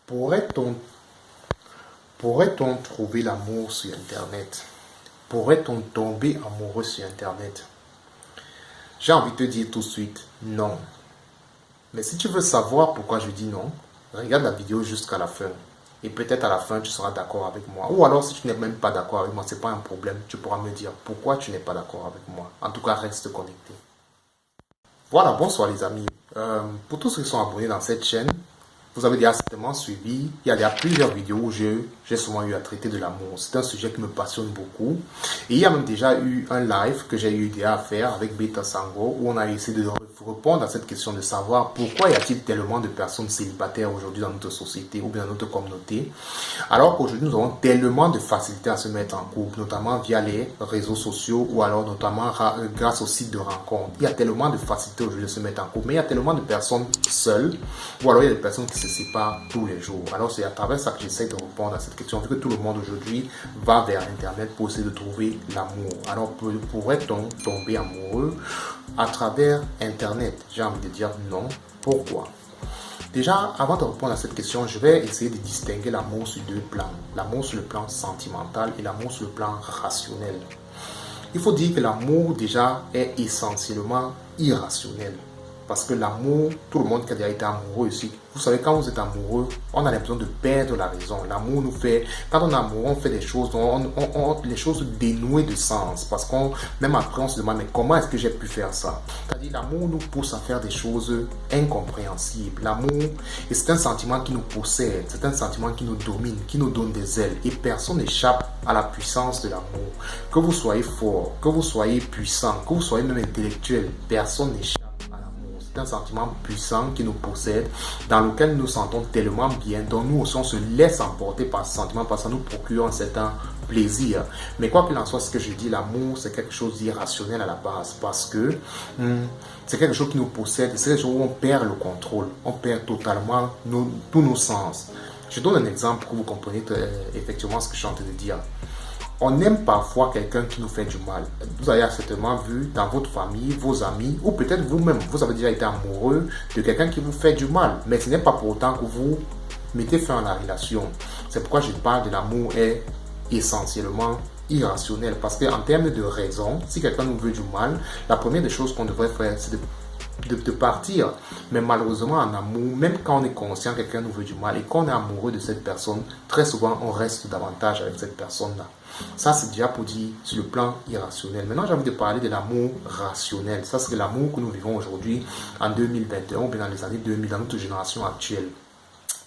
Pourrait-on pourrait-on trouver l'amour sur Internet? Pourrait-on tomber amoureux sur Internet? J'ai envie de te dire tout de suite non. Mais si tu veux savoir pourquoi je dis non, regarde la vidéo jusqu'à la fin. Et peut-être à la fin, tu seras d'accord avec moi. Ou alors, si tu n'es même pas d'accord avec moi, ce n'est pas un problème. Tu pourras me dire pourquoi tu n'es pas d'accord avec moi. En tout cas, reste connecté. Voilà, bonsoir les amis. Pour tous ceux qui sont abonnés dans cette chaîne, vous avez déjà certainement suivi, il y a déjà plusieurs vidéos où j'ai souvent eu à traiter de l'amour. C'est un sujet qui me passionne beaucoup. Et il y a même déjà eu un live que j'ai eu déjà à faire avec Beta Sango où on a essayé de répondre à cette question de savoir pourquoi y a-t-il tellement de personnes célibataires aujourd'hui dans notre société ou bien dans notre communauté, alors qu'aujourd'hui nous avons tellement de facilité à se mettre en couple, notamment via les réseaux sociaux ou alors notamment grâce aux sites de rencontres. Il y a tellement de facilité aujourd'hui de se mettre en couple, mais il y a tellement de personnes seules ou alors il y a des personnes qui se séparent tous les jours. Alors c'est à travers ça que j'essaie de répondre à cette question, vu que tout le monde aujourd'hui va vers Internet pour essayer de trouver l'amour. Alors pourrait-on tomber amoureux à travers Internet? J'ai envie de dire non. Pourquoi? Déjà, avant de répondre à cette question, je vais essayer de distinguer l'amour sur deux plans. L'amour sur le plan sentimental et l'amour sur le plan rationnel. Il faut dire que l'amour déjà est essentiellement irrationnel. Parce que l'amour, tout le monde qui a déjà été amoureux ici, vous savez, quand vous êtes amoureux, on a l'impression de perdre la raison. L'amour nous fait, quand on est amoureux, on fait des choses, les choses dénouées de sens. Parce qu'on, même après, on se demande, mais comment est-ce que j'ai pu faire ça? C'est-à-dire, l'amour nous pousse à faire des choses incompréhensibles. L'amour, et c'est un sentiment qui nous possède, c'est un sentiment qui nous domine, qui nous donne des ailes. Et personne n'échappe à la puissance de l'amour. Que vous soyez fort, que vous soyez puissant, que vous soyez même intellectuel, personne n'échappe. Un sentiment puissant qui nous possède, dans lequel nous nous sentons tellement bien, dont nous aussi on se laisse emporter par ce sentiment parce que ça nous procure un certain plaisir. Mais quoi qu'il en soit, ce que je dis, l'amour c'est quelque chose d'irrationnel à la base parce que c'est quelque chose qui nous possède, c'est quelque chose où on perd le contrôle, on perd totalement tous nos sens. Je donne un exemple pour que vous compreniez effectivement ce que je suis en train de dire. On aime parfois quelqu'un qui nous fait du mal. Vous avez certainement vu dans votre famille, vos amis, ou peut-être vous-même, vous avez déjà été amoureux de quelqu'un qui vous fait du mal. Mais ce n'est pas pour autant que vous mettez fin à la relation. C'est pourquoi je parle de l'amour est essentiellement irrationnel. Parce qu'en termes de raison, si quelqu'un nous veut du mal, la première des choses qu'on devrait faire, c'est de partir. Mais malheureusement en amour, même quand on est conscient que quelqu'un nous veut du mal et qu'on est amoureux de cette personne, très souvent on reste davantage avec cette personne-là. Ça c'est déjà pour dire sur le plan irrationnel. Maintenant j'ai envie de parler de l'amour rationnel. Ça c'est l'amour que nous vivons aujourd'hui en 2021 ou bien dans les années 2000, dans notre génération actuelle.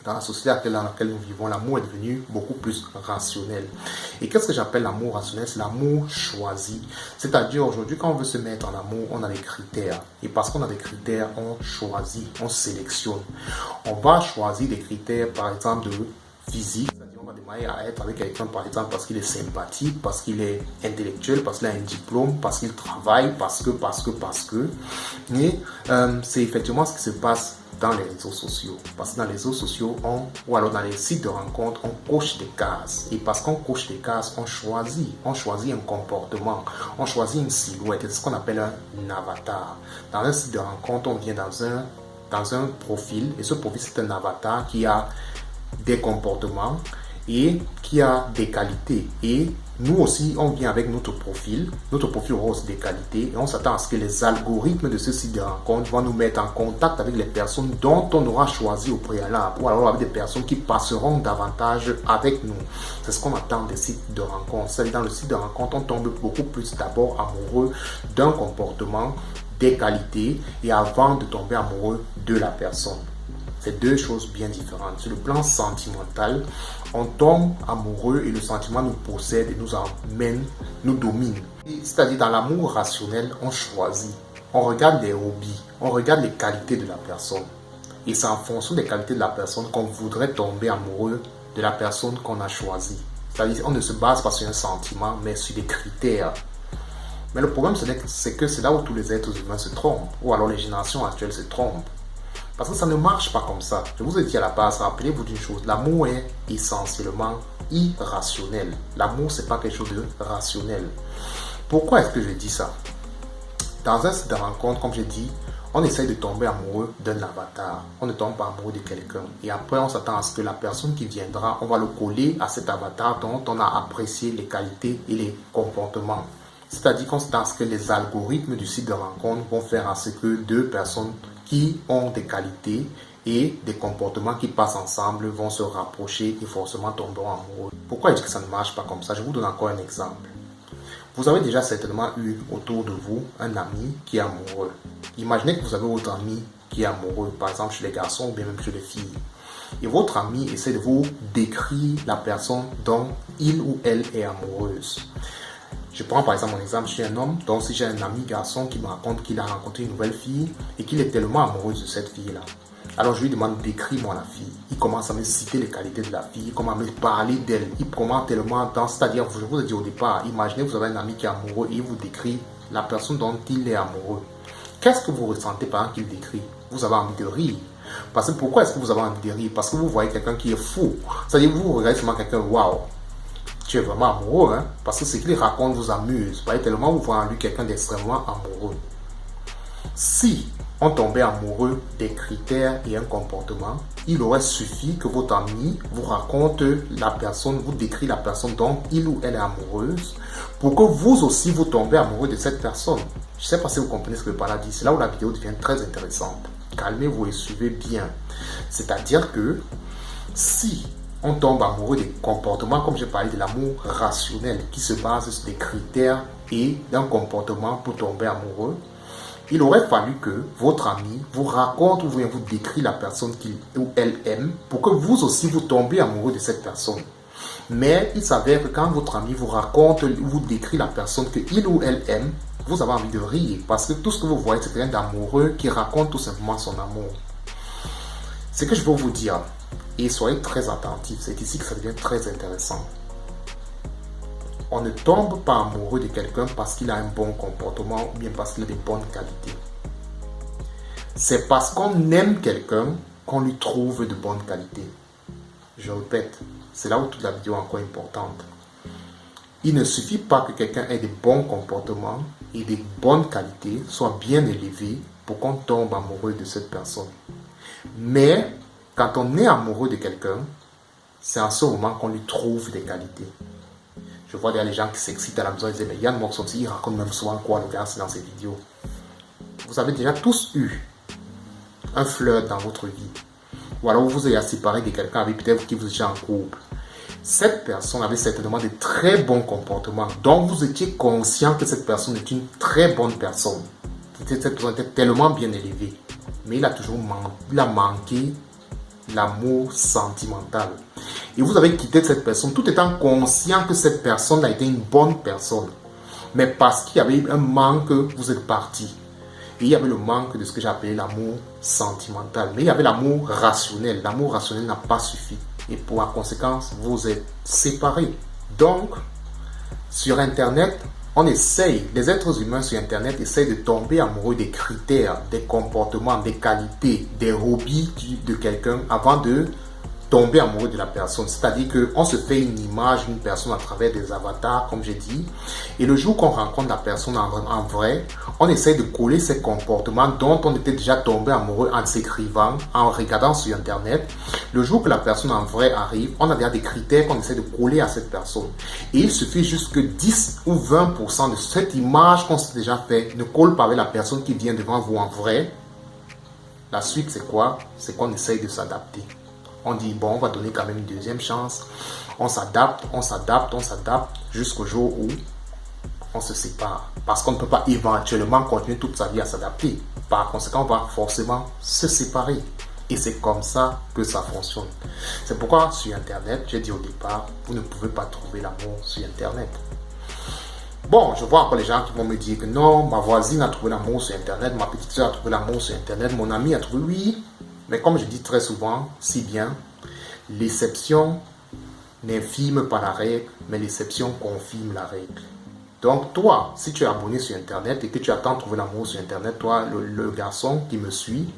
Dans la société dans laquelle nous vivons, l'amour est devenu beaucoup plus rationnel. Et qu'est-ce que j'appelle l'amour rationnel? C'est l'amour choisi. C'est-à-dire aujourd'hui, quand on veut se mettre en amour, on a des critères. Et parce qu'on a des critères, on choisit, on sélectionne. On va choisir des critères, par exemple, de physique. C'est-à-dire on va démarrer à être avec quelqu'un, par exemple, parce qu'il est sympathique, parce qu'il est intellectuel, parce qu'il a un diplôme, parce qu'il travaille, parce que. Mais c'est effectivement ce qui se passe dans les réseaux sociaux. Parce que dans les réseaux sociaux, ou alors dans les sites de rencontres, on coche des cases. Et parce qu'on coche des cases, on choisit un comportement, on choisit une silhouette. C'est ce qu'on appelle un avatar. Dans un site de rencontre, on vient dans un profil, et ce profil, c'est un avatar qui a des comportements et qui a des qualités. Et nous aussi, on vient avec notre profil aura aussi des qualités et on s'attend à ce que les algorithmes de ce site de rencontre vont nous mettre en contact avec les personnes dont on aura choisi au préalable ou alors avec des personnes qui passeront davantage avec nous. C'est ce qu'on attend des sites de rencontre. C'est dans le site de rencontre, on tombe beaucoup plus d'abord amoureux d'un comportement, des qualités et avant de tomber amoureux de la personne. C'est deux choses bien différentes. Sur le plan sentimental, on tombe amoureux et le sentiment nous possède et nous emmène, nous domine. C'est-à-dire dans l'amour rationnel, on choisit. On regarde les hobbies, on regarde les qualités de la personne. Et c'est en fonction des qualités de la personne qu'on voudrait tomber amoureux de la personne qu'on a choisie. C'est-à-dire on ne se base pas sur un sentiment, mais sur des critères. Mais le problème, c'est que c'est là où tous les êtres humains se trompent, ou alors les générations actuelles se trompent. Parce que ça ne marche pas comme ça. Je vous ai dit à la base, rappelez-vous d'une chose, l'amour est essentiellement irrationnel. L'amour, ce n'est pas quelque chose de rationnel. Pourquoi est-ce que je dis ça? Dans un site de rencontre, comme j'ai dit, On essaye de tomber amoureux d'un avatar. On ne tombe pas amoureux de quelqu'un. Et après, on s'attend à ce que la personne qui viendra, on va le coller à cet avatar dont on a apprécié les qualités et les comportements. C'est-à-dire qu'on s'attend à ce que les algorithmes du site de rencontre vont faire à ce que deux personnes qui ont des qualités et des comportements qui passent ensemble vont se rapprocher et forcément tomberont amoureux. Pourquoi est-ce que ça ne marche pas comme ça? Je vous donne encore un exemple. Vous avez déjà certainement eu autour de vous un ami qui est amoureux. Imaginez que vous avez votre ami qui est amoureux, par exemple chez les garçons ou bien même chez les filles. Et votre ami essaie de vous décrire la personne dont il ou elle est amoureuse. Je prends par exemple mon exemple, je suis un homme, donc si j'ai un ami garçon qui me raconte qu'il a rencontré une nouvelle fille et qu'il est tellement amoureux de cette fille-là. Alors je lui demande décris-moi la fille. Il commence à me citer les qualités de la fille, il commence à me parler d'elle. Il commence tellement dans, c'est-à-dire, je vous ai dit au départ, imaginez vous avez un ami qui est amoureux et il vous décrit la personne dont il est amoureux. Qu'est-ce que vous ressentez pendant qu'il décrit? Vous avez envie de rire. Parce que pourquoi est-ce que vous avez envie de rire? Parce que vous voyez quelqu'un qui est fou. C'est-à-dire vous regardez seulement quelqu'un, waouh, tu es vraiment amoureux, hein? Parce que ce qu'il raconte vous amuse. Vous voyez tellement vous voyez en lui quelqu'un d'extrêmement amoureux. Si on tombait amoureux des critères et un comportement, il aurait suffi que votre ami vous raconte la personne, vous décrit la personne dont il ou elle est amoureuse, pour que vous aussi vous tombez amoureux de cette personne. Je ne sais pas si vous comprenez ce que le parla dit. C'est là où la vidéo devient très intéressante. Calmez-vous et suivez bien. C'est-à-dire que si on tombe amoureux des comportements, comme j'ai parlé de l'amour rationnel, qui se base sur des critères et d'un comportement pour tomber amoureux, il aurait fallu que votre ami vous raconte ou vous décrit la personne qu'il ou elle aime pour que vous aussi vous tombiez amoureux de cette personne. Mais il s'avère que quand votre ami vous raconte ou vous décrit la personne qu'il ou elle aime, vous avez envie de rire parce que tout ce que vous voyez, c'est quelqu'un d'amoureux qui raconte tout simplement son amour. Ce que je veux vous dire, et soyez très attentifs, c'est ici que ça devient très intéressant. On ne tombe pas amoureux de quelqu'un parce qu'il a un bon comportement ou bien parce qu'il a des bonnes qualités. C'est parce qu'on aime quelqu'un qu'on lui trouve de bonnes qualités. Je répète, c'est là où toute la vidéo est encore importante. Il ne suffit pas que quelqu'un ait des bons comportements et des bonnes qualités, soit bien élevé pour qu'on tombe amoureux de cette personne. Mais quand on est amoureux de quelqu'un, c'est en ce moment qu'on lui trouve des qualités. Je vois des gens qui s'excitent à la maison et disent, mais Yann Morson, il raconte même souvent quoi le gars dans ses vidéos. Vous avez déjà tous eu un flirt dans votre vie. Ou alors vous avez séparé de quelqu'un avec peut-être qui vous étiez en couple. Cette personne avait certainement de très bons comportements. Donc vous étiez conscient que cette personne est une très bonne personne. Cette personne était tellement bien élevée. Mais il a toujours manqué l'amour sentimental. Et vous avez quitté cette personne tout étant conscient que cette personne a été une bonne personne. Mais parce qu'il y avait un manque, vous êtes parti. Et il y avait le manque de ce que j'ai appelé l'amour sentimental. Mais il y avait l'amour rationnel. L'amour rationnel n'a pas suffi. Et pour la conséquence, vous êtes séparés. Donc, sur Internet, on essaye, les êtres humains sur Internet essayent de tomber amoureux des critères, des comportements, des qualités, des hobbies de quelqu'un avant de tomber amoureux de la personne. C'est-à-dire qu'on se fait une image d'une personne à travers des avatars, comme j'ai dit. Et le jour qu'on rencontre la personne en vrai, on essaie de coller ses comportements dont on était déjà tombé amoureux en s'écrivant, en regardant sur Internet. Le jour que la personne en vrai arrive, on a déjà des critères qu'on essaie de coller à cette personne. Et il suffit juste que 10 ou 20% de cette image qu'on s'est déjà fait ne colle pas avec la personne qui vient devant vous en vrai. La suite, c'est quoi? C'est qu'on essaye de s'adapter. On dit, bon, on va donner quand même une deuxième chance. On s'adapte, on s'adapte, on s'adapte jusqu'au jour où on se sépare. Parce qu'on ne peut pas éventuellement continuer toute sa vie à s'adapter. Par conséquent, on va forcément se séparer. Et c'est comme ça que ça fonctionne. C'est pourquoi sur Internet, j'ai dit au départ, vous ne pouvez pas trouver l'amour sur Internet. Bon, je vois encore les gens qui vont me dire que non, ma voisine a trouvé l'amour sur Internet, ma petite soeur a trouvé l'amour sur Internet, mon ami a trouvé, oui. Mais comme je dis très souvent, si bien, l'exception n'infime pas la règle, mais l'exception confirme la règle. Donc toi, si tu es abonné sur Internet et que tu attends de trouver l'amour sur Internet, toi, le garçon qui me suit,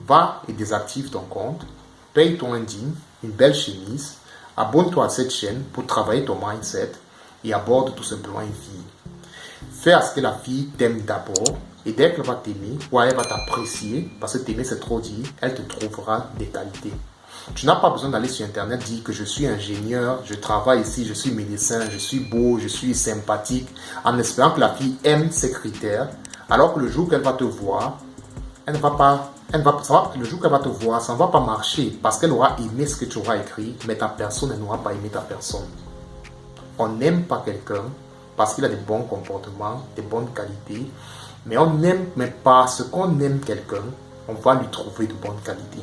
va et désactive ton compte, paye ton jean, une belle chemise, abonne-toi à cette chaîne pour travailler ton mindset et aborde tout simplement une fille. Fais à ce que la fille t'aime d'abord Et dès qu'elle va t'aimer, ou elle va t'apprécier, parce que t'aimer c'est trop dit, elle te trouvera des qualités. Tu n'as pas besoin d'aller sur Internet dire que je suis ingénieur, je travaille ici, je suis médecin, je suis beau, je suis sympathique, en espérant que la fille aime ces critères, alors que le jour qu'elle va te voir, elle ne va pas, le jour qu'elle va te voir, ça ne va pas marcher parce qu'elle aura aimé ce que tu auras écrit, mais ta personne, elle n'aura pas aimé ta personne. On n'aime pas quelqu'un parce qu'il a des bons comportements, des bonnes qualités, mais on n'aime, mais parce qu'on aime quelqu'un, on va lui trouver de bonnes qualités.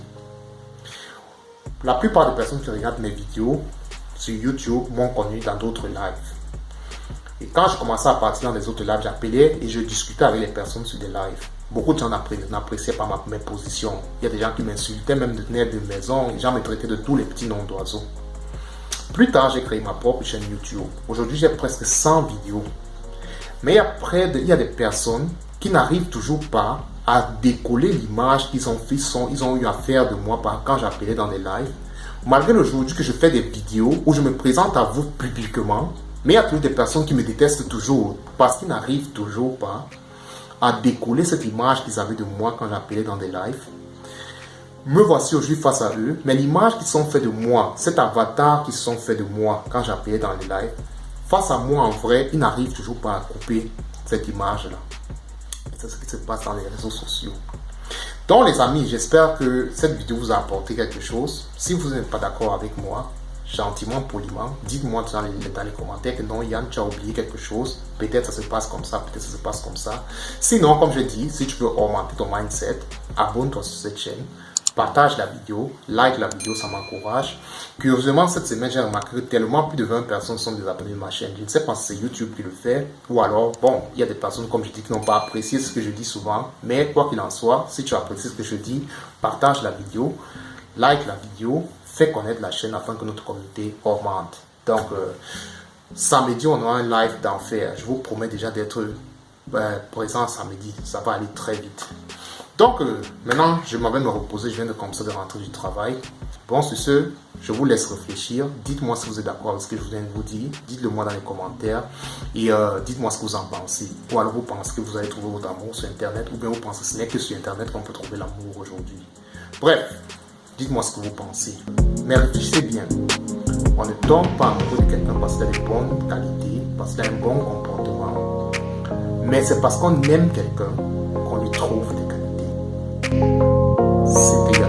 La plupart des personnes qui regardent mes vidéos sur YouTube m'ont connu dans d'autres lives. Et quand je commençais à partir dans les autres lives, j'appelais et je discutais avec les personnes sur des lives. Beaucoup de gens n'appréciaient pas mes positions. Il y a des gens qui m'insultaient, même de tenir de maison. Les gens me traitaient de tous les petits noms d'oiseaux. Plus tard, j'ai créé ma propre chaîne YouTube. Aujourd'hui, j'ai presque 100 vidéos. Mais après, il y a des personnes qui n'arrivent toujours pas à décoller l'image qu'ils ont fait, ils ont eu à faire de moi quand j'appelais dans des lives. Malgré aujourd'hui que je fais des vidéos où je me présente à vous publiquement, mais il y a toujours des personnes qui me détestent toujours parce qu'ils n'arrivent toujours pas à décoller cette image qu'ils avaient de moi quand j'appelais dans des lives. Me voici aujourd'hui face à eux, mais l'image qu'ils sont fait de moi, cet avatar qu'ils sont fait de moi quand j'appelais dans les lives, face à moi en vrai, ils n'arrivent toujours pas à couper cette image-là. C'est ce qui se passe dans les réseaux sociaux. Donc les amis, j'espère que cette vidéo vous a apporté quelque chose. Si vous n'êtes pas d'accord avec moi, gentiment, poliment, dites-moi dans les commentaires que non, Yann, tu as oublié quelque chose. Peut-être ça se passe comme ça, peut-être ça se passe comme ça. Sinon, comme je dis, si tu veux augmenter ton mindset, abonne-toi sur cette chaîne. Partage la vidéo, like la vidéo, ça m'encourage. Curieusement, cette semaine, j'ai remarqué que tellement plus de 20 personnes sont désabonnées de ma chaîne. Je ne sais pas si c'est YouTube qui le fait ou alors, bon, il y a des personnes, comme je dis, qui n'ont pas apprécié ce que je dis souvent. Mais quoi qu'il en soit, si tu apprécies ce que je dis, partage la vidéo, like la vidéo, fais connaître la chaîne afin que notre communauté augmente. Donc, samedi, on aura un live d'enfer. Je vous promets déjà d'être présent samedi. Ça va aller très vite. Donc, maintenant, je m'en vais me reposer. Je viens de commencer de rentrer du travail. Bon, sur ce, je vous laisse réfléchir. Dites-moi si vous êtes d'accord avec ce que je viens de vous dire. Dites-le moi dans les commentaires. Et dites-moi ce que vous en pensez. Ou alors vous pensez que vous allez trouver votre amour sur Internet. Ou bien vous pensez que ce n'est que sur Internet qu'on peut trouver l'amour aujourd'hui. Bref, dites-moi ce que vous pensez. Mais réfléchissez bien. On ne tombe pas amoureux de quelqu'un parce qu'il a des bonnes qualités, parce qu'il a un bon comportement. Mais c'est parce qu'on aime quelqu'un qu'on lui trouve des qualités. C'était